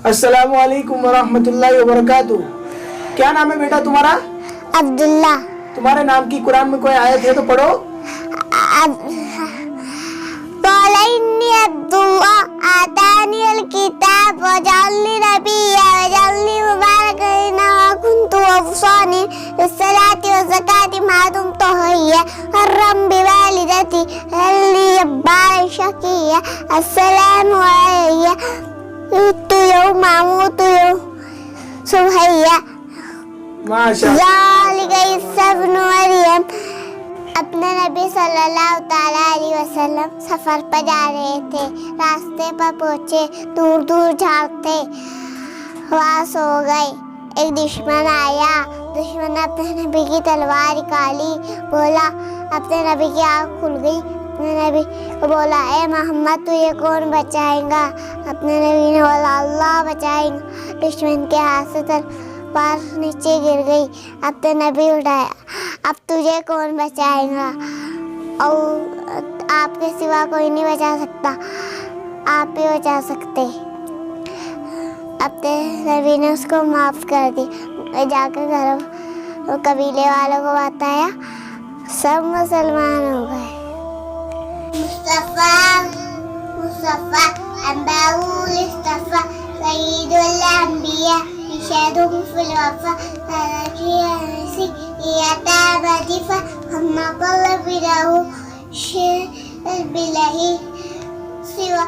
अस्सलामुअलैकुम वरहमतुल्लाहि वबरकातुह। क्या नाम है बेटा तुम्हारा? अब्दुल्ला। तुम्हारे नाम की कुरान में कोई आयत है तो पढ़ो। आतानियल किताब वजअलनी नबिय्या वजअलनी मुबारकन ऐनमा कुन्तु वअवसानी बिस्सलाति वज़्ज़काति मा दुमतु हय्या हर्रम बिवालिदती हल्ली जब्बारन शकिया अस्सलामु अलैया वुलिदतु यौमा अमूतु सुबहैया माशाअल्लाह। ज़ालिका ईसा इब्नु मरियम। अपने नबी सल्लल्लाहु ताला अलैहि वसल्लम सफर पर जा रहे थे। रास्ते पर पहुंचे, दूर दूर झाड़ते वहाँ सो गए। एक दुश्मन आया, दुश्मन ने अपने नबी की तलवार निकाली, बोला, अपने नबी की आँख खुल गई। अपने नबी को बोला, ए मोहम्मद तुझे कौन बचाएगा? अपने नबी ने बोला, अल्लाह बचाएगा। दुश्मन के हाथ से तलवार नीचे गिर गई। अपने नबी उठाया, अब तुझे कौन बचाएगा? और आपके सिवा कोई नहीं बचा सकता, आप ही बचा सकते। अपने नबी ने उसको माफ़ कर दी। जाकर घर कबीले वालों को बताया, सब मुसलमान हो गए। मुस्तफ़ा मुस्तफ़ा अंबाउल इस्तफ़ा सय्यदुल अंबिया इशादुम फिल वफ़ा तराकी इयाता बदिफ़ा हम्मा क़ल्ब बिरहु बिलही सिवा